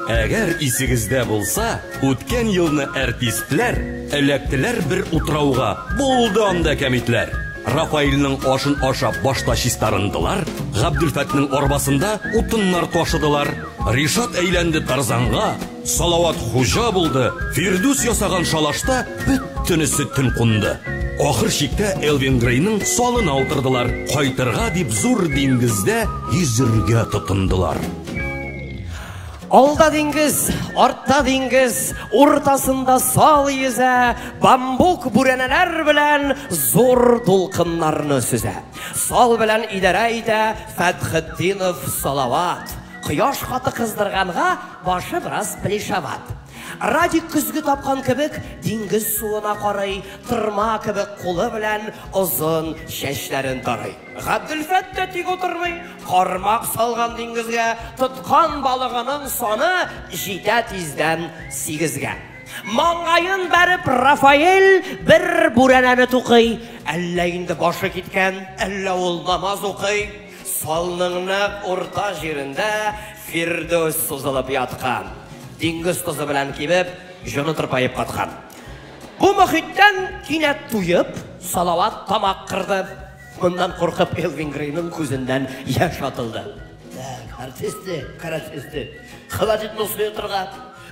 Әгәр исегездә булса, үткән елны артистлар эләктеләр бер утрауга, булды анда кәмитләр. Рафаэльнең ашын ашап башта чистарындылар, Габдülфәтнең арбасында утыннар ташыдылар. Ришат әйләнде Тарзанга, Салават хуҗа булды, Фирдус ясаган шалашта бөтенесе төн кунды. Ахыр чиктә Элвин Грейның салына утырдылар, кайтырга дип зур диңгездә йөзәргә тотындылар. Алда диңгез, артта диңгез, уртасында сал йөзә, бамбук бүрәнәләр белән зур дулкыннарны сөзә. Сал белән идарә итә Фәтхетдинов Салават. Кояш хаты кыздырганга башы бераз плешават. Радик көзгө тапкан кебек диңгез суына карый, тырма кебек кулы белән озын чәчләрен тарый. Габдülфәт тә тик утырмый, кармак салган диңгезгә, тоткан балыгының саны җитә тиздән 8-гә. Маңгайын бәреп Рафаэль бер бүрәнәне тукый, әллә инде башы киткән, әллә ул намаз укый. Салның нәкъ урта җирендә Фирдус сузылып яткан. Диңгез тузы белән кибеп, җаны тырпаеп каткан. Бу мөхиттән кинәт туеп, Салават тамак кырды. Bundan korkup Elvin Grey'nin күзеннән яш атылды. Артисты, каратисты, хватит носу утырга.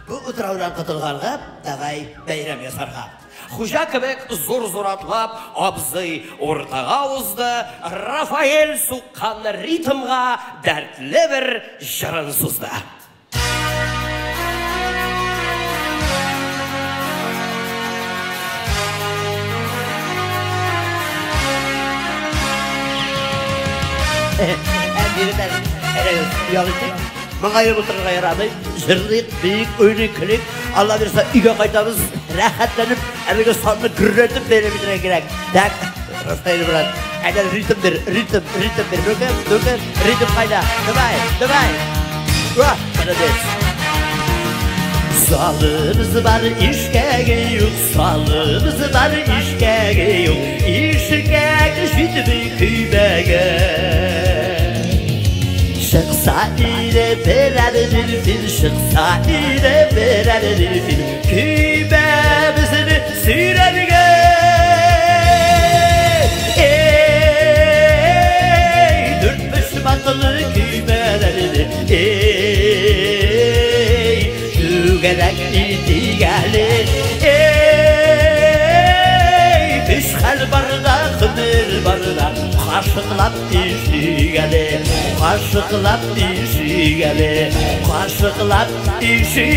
Бу утраудан кытылганга, давай бәйрәм ясарга. Хуҗа кебек зур-зур атлап, абзый уртага узды. Рафаэль суккан ритмга дәртле бер җырын сузды. Әмбирдән әрәгез ялытып, маңайып отырырга ярамый, җырлыйк, бик өйнекелек, Алла берсә өйгә кайтабыз, рәхәтләнеп, әлеге санны гүррәтеп бәрә кирәк. Так, Рафаэль брат, әгәр ритм бер, дөкән, ритм кайда? Давай. Уа, молодец. Salımız var işkəgi yok, salımız var işkəgi yok, işkəgi şütbü kübəgə. Şıqsa ilə verəlidir fil, şıqsa ilə verəlidir fil, kübəmizini sürəligə. Ey, 4-5 matlı kübələridir, Gələk idi gəlir, ey, pişxəl barda, xımır barda, qaşıqlap dişi gəlir, qaşıqlap dişi gəlir, qaşıqlap dişi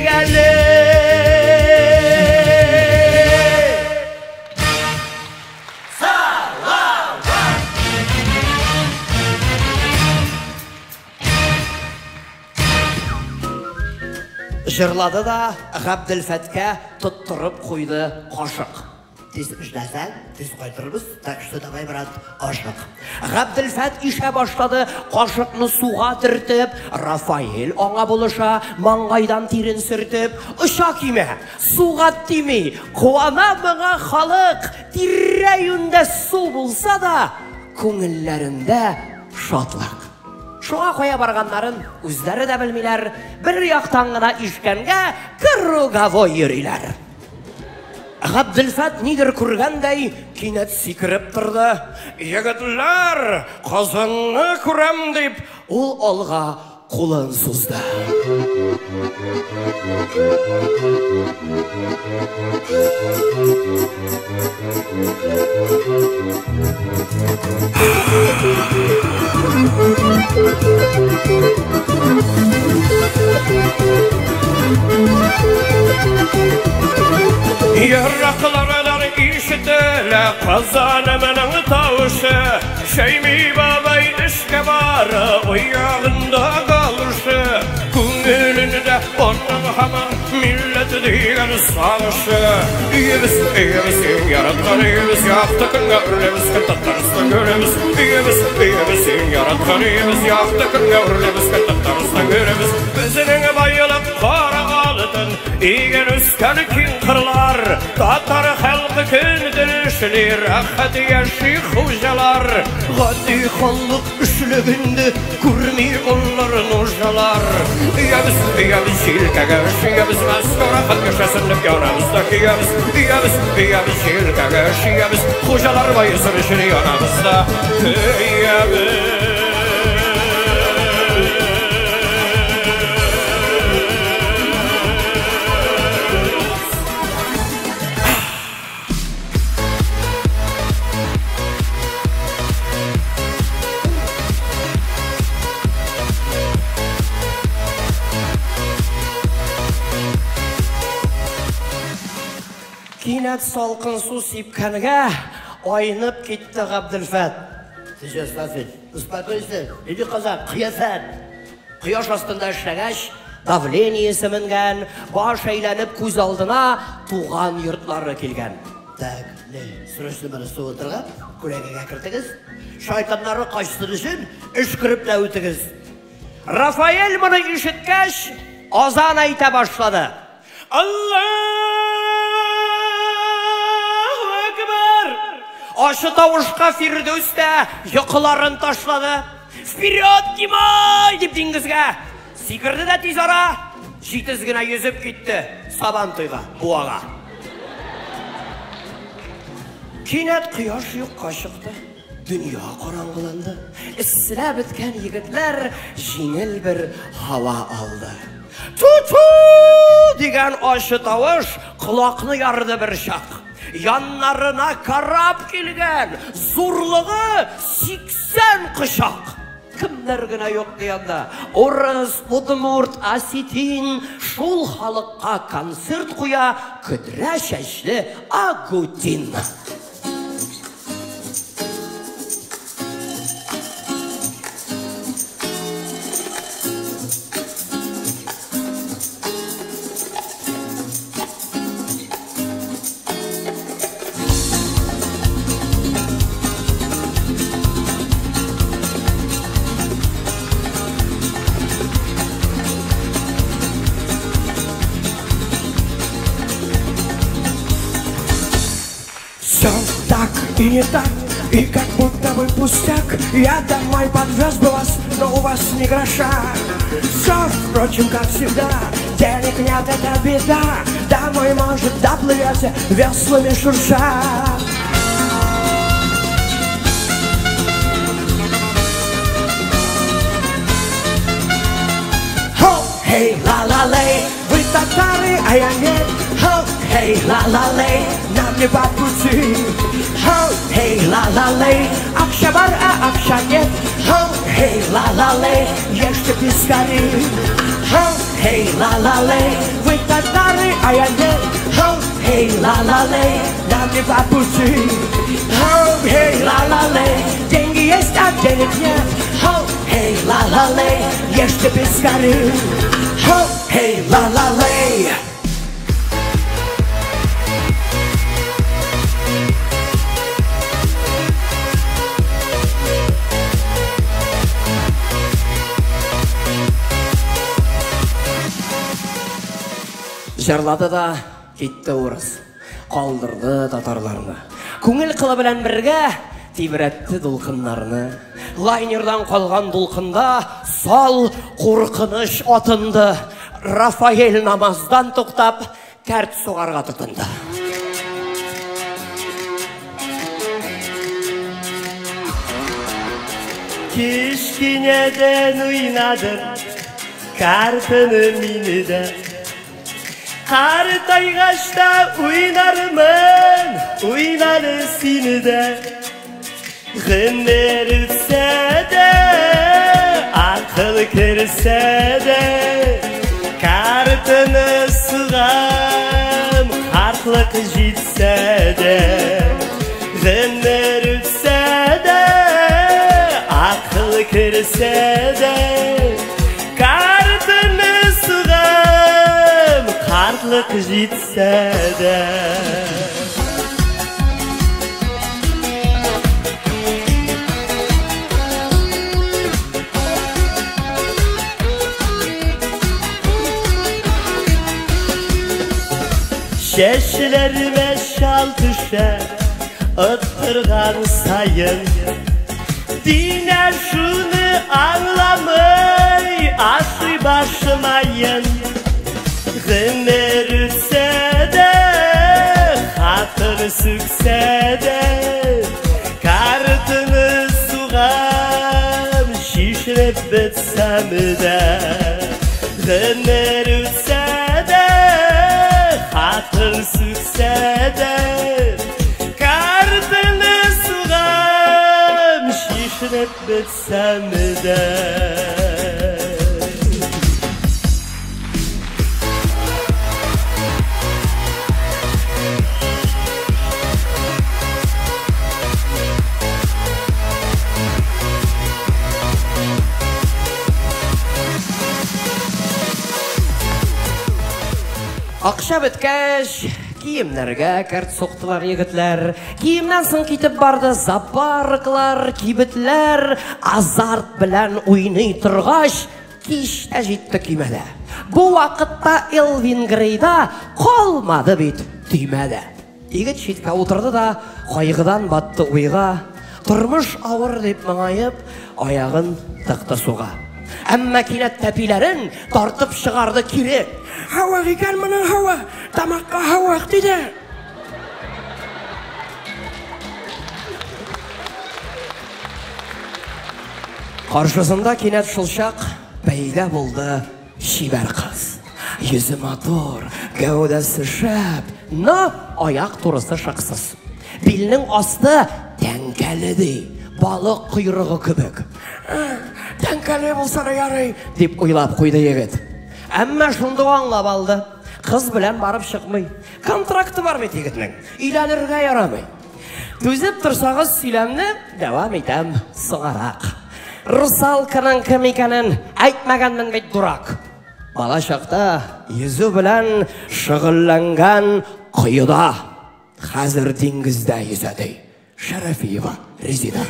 gəlir. Жырлады да Габдülфәткә тоттырып куйды кашык. Тиз эшләсәң, тиз кайтырбыз, так что давай, брат, ашык. Габдülфәт ишә башлады, кашыкны суга төртеп, Рафаэль аңа булыша, маңгайдан тирен сөртеп, «Оша кимә, суга тими, куана моңа халык, тирә-юньдә су булса да, күңелләрендә шатлык». Шуңа кая барганнарын үзләре дә белмиләр, бер яктан гына ишкәнгә круговой йөриләр. Габдülфәт нидер күргәндәй кинәт сикереп торды. Егетләр, кызыңны күрәм дип, ул алга кулын сузды. Yarraqlarlar işitələ qazanəmənin tavışı, Şeymi babay işkə barı uyağında qalışı, Күңілінде onun hamı millet deyən sağışı. İyimiz yaratqan, iyimiz yaxdı kınga ürləmiz, Kıntatlarısdan göremiz. İyimiz yaratqan, iyimiz yaxdı kınga ürləmiz, Kıntatlarısdan göremiz. Bizinin bayılıb qara qalıdı, yaşasın. İgen üsken kin kırlar, tatar halkı kündürüşli, rahat yaşay hocalar. Gadi hallık üçlüğünde kurmi onların hocalar. Ya biz şilkagaş, ya biz rahat yaşasın yanımızdaki ya biz şilkagaş, ya biz hocalar bayısırışır yanımızda. Ya biz Кинәт салқын су сипкәнгә айнып китте Габделфәт. Тежестафин, успокойся, иди казак, кыясат. Кояш астында эшләгәч, давлениесе менгән, баш әйләнеп күз алдына туган йортлары килгән. Так, не, срочно бер су утырган, күләгәгә кертегез. Шайтаннары качтыр өчен эшкирип тә үтегез. Рафаэль моны ишеткәч, азан әйтә башлады. Ашы тавышка Фирдәүс тә йокыларын ташлады. Вперед, Димай! Дип диңгезгә сикерде дә тиз ара, җитез генә йөзеп китте Сабантуйга, буага. Кинәт кояш юкка чыкты. Дөнья караңгыланды. Эсселәп беткән егетләр җиңел бер һава алды. Ту-ту! Дигән ашы тавыш колакны ярды бер чак. Яннарына карап килгән, зурлыгы 80 кышак. Кемнәр генә юк дигәндә, урыс, удмурт, осетин шул халыкка концерт куя, көдрә чәчле Агутин. И не так, и как будто бы пустяк. Я домой подвез бы вас, но у вас ни гроша. Все, впрочем, как всегда, денег нет, это беда. Домой, может, доплывете веслами шурша. Хей, ла-ла-лей, вы татары, а я нет. Хей, ла-ла-лей, нам не по пути. Хей, ла-ла-лей, акша бар, а акша нет. Хей, ла-ла-лей, ешьте пескари. Хей, ла-ла-лей, вы татары, а я нет. Хей, ла-ла-лей, нам не по пути. Хей, ла-ла-лей, деньги есть, а денег нет. Хей, ла-ла-лей, ешьте пескари. Хей, ла-ла-лей. Жырлады да китте урыс, калдырды татарларны. Күңел кылы белән бергә тибрәтте дулкыннарны. Лайнердан калган дулкында сал куркыныч атынды. Рафаэль намаздан туктап, кәрт сугарга тотынды. Кичкенеден уйнадым, картаны мине дә. Картайгачта уйнармын, уйнары сине дә. Гомер үтсә дә, акыл керсә дә, картаны сугам, картлык җитсә дә. Гомер үтсә дә, акыл керсә дә, картаны сугам, картлык җитсә дә. Çeşlerime şal düşer ıttırgan sayın. Diner şunu anlamay aşı başımayın. Gımer ütse de hatır sükse de kartını suğam şişirip bitsem de. Gımer ütse de hatır sükse de kartını suğam şişirip bitsem de. Акча беткәч, киемнәргә кәрт соктылар егетләр. Киемнән соң китеп барды зоопарклар, кибетләр. Азарт белән уйный торгач, кич тә җитте көймәдә. Бу вакытта Элвин Грейда калмады бит төймәдә. Егет читкә утырды да, кайгыдан батты уйга. Тормыш авыр дип моңаеп, аягын тыкты суга. Әмма кинәт тәпиләрен тартып чыгарды кире. Hava икән моның hava, тамакка hava диде. Каршысында кинәт шулчак пәйда булды шибәр кыз. Йөзе матур, гәүдәсе шәп, но аяк турысы шаксыз. Билнең асты тәңкәле ди, балык койрыгы кебек. Тәңкәле булса да ярый, дип уйлап куйды егет. Әмма шунда аңлап алды. Кыз белән барып чыкмый. Контракты бар бит егетнең. Өйләнергә ярамый. Түзеп торсагыз сөйләмне дәвам итәм соңарак. Русалканың кем икәнен әйтмәгәнмен бит дурак. Бала чакта йөзү белән шөгыльләнгән коеда. Хәзер диңгездә йөзәди. Шәрәфиева Резида.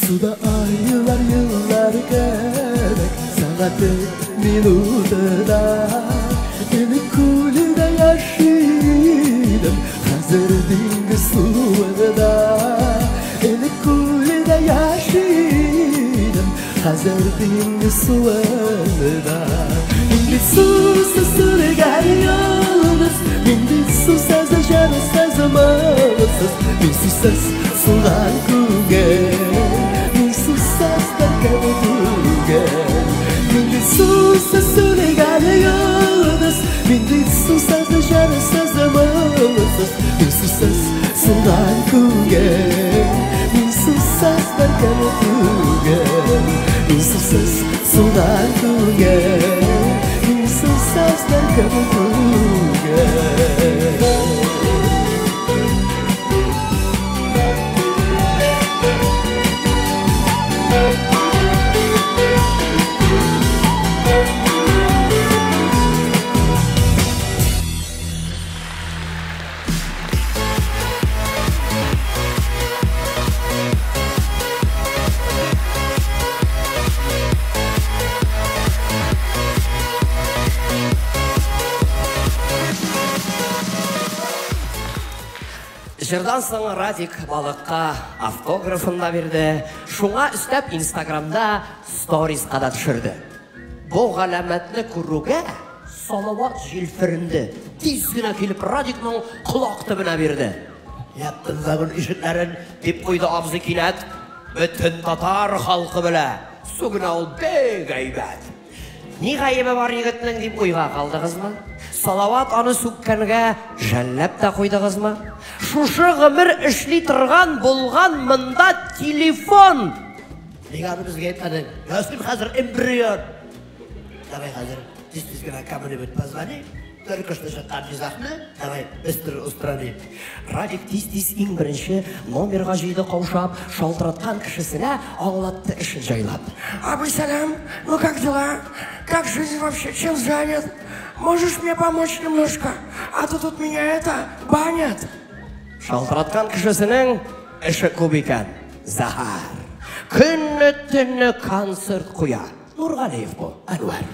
Suda aylar yıllar gerek saati minutada. Beni kulüde yaşadım hazır dengiz suda. Beni kulüde yaşadım hazır dengiz suda. Şimdi susuz geliyoruz, şimdi susuz yaşarız zamanımız. Bir susuz sular kuge. Bindi susuz geliyoruz, bindi susuz yaşarız zamanımız. Bir susuz sular kuge, bir susuz derken kuge. Bir susuz sular kuge, bir susuz derken kuge. Жырдан соң Радик балыкка автографын да берді. Шуңа үстәп Инстаграмда сторисқа да төшерде. Бу галәмәтне күрүгә Салават җилференде. Тиз генә килеп Радикның колак төбенә бирде. Яптын загын ишетләрен дип куйды абзый кинәт. Бөтен татар халкы белә. Сугына ул бик әйбәт. Ни гаебе бар егетнең дип уйга калдыгызмы? Салават аны сүккәнгә жәлләп тә куйдыгызмы? Шушы гомер эшли торган булган монда телефон. Нигә безгә әйтмәдең? Ясин хәзер эмбрион. Давай хәзер тиз генә камера бит позвони. Көркішті жатқан жизақны, давай, үстір ұстыраны. Радик тиз-тиз ең бірінші номерға жейді қаушап, шалтыратқан кішісіне аңлатты ішін жайлап. Абысалям, ну как дела? Как жизнь вообще? Чем занят? Можешь мне помочь немножко? А то тут меня банят. Шалтыратқан кішісінің іші көп екен, Захар. Күнні түнні концерт қоя. Нұрғалиев бұл, Әнуар.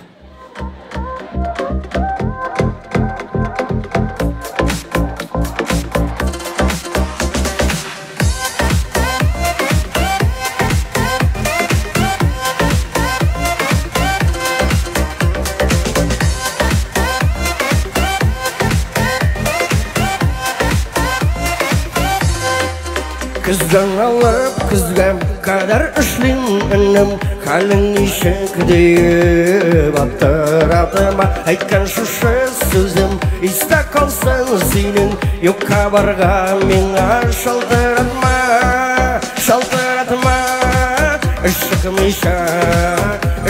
Kızdan alıp kızgam kadar işlinim Halin nişek deyip attıraptıma Aytkan şuşu sözüm İste kalsın senin Yok kabarga mina şaltıratma Şaltıratma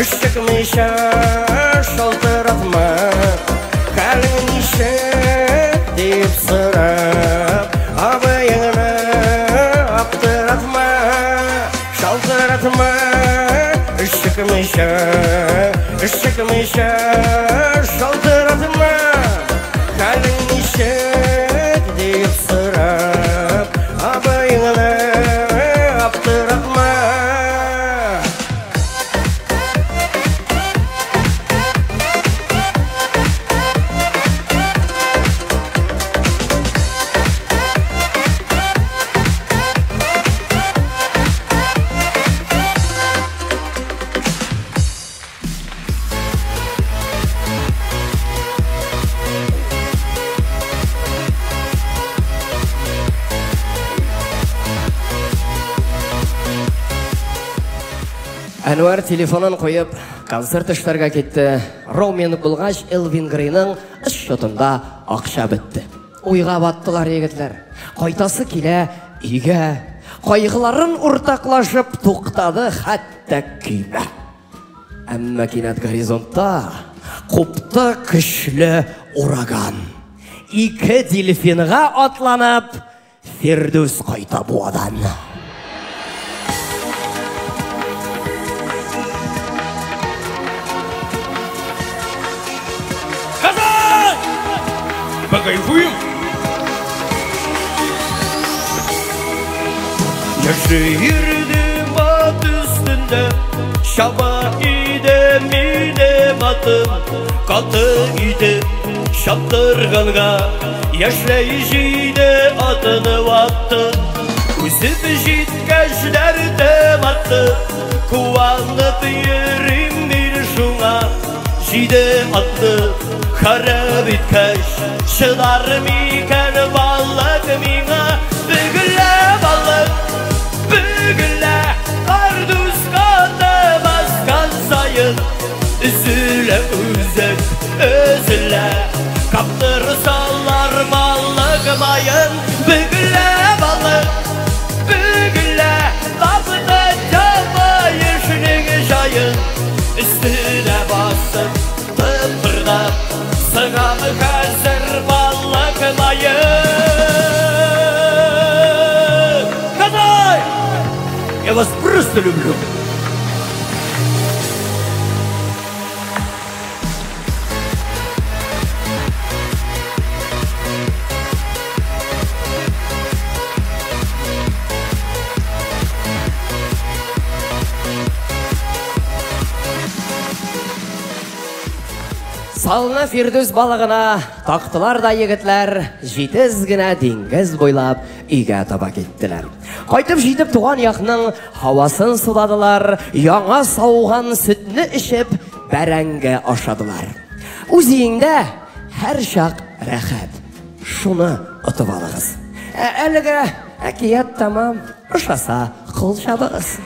Işıkmışa şaltıratma Halin nişek deyip sırap Abayına şaltıratma Işıkmışa şaltıratma Halin nişek deyip sırap Abayına aptıratma Әнуар телефонын қойып, концерт іштарға кетті. Роумен бұлғаш Элвин Грейнің іш шотында ақша бітті. Ойға баттылар егітлер. Қайтасы келе үйге. Қайғыларын ортақлашып тоқтады хәтті күйме. Әмма кинәт горизонтта қопты күшлі ураган. Икі дельфинға атланып, Фердус қайта буадан. Покайфуем! Yaşayırdım at üstünde Şaba idem idem atım Katı idem şaptırganға Yaşlayıcıydı atını attı Üzüp jitkəşlərdim attı Kuvanıp yerim bir şuna Jide attı Kara bitkaş Çılar miken balık mina Bügüle balık Bügüle Kardus katı baskan sayın Üzüle üzet Üzüle Kaptırsalar balık mayın Bügüle balık Bügüle Kapıda cama yeşinin şayın Üstüne basıp Tıpırdak Sığamı hazır balık mayın Kazay! Я вас просто люблю. Салына Фердус балығына тақтылар да егітлер, жетіз гінә деңгіз бойлап үйге таба кеттілер. Қайтып жетіп туған яқның хавасын суладылар, яңа сауған сүтні ішіп, бәрәңгі ашадылар. Өз үйіңде әр шақ рәхәт, шуны ұтып алығыз. Әлігі әкият тамам, ұшаса қыл шабығыз.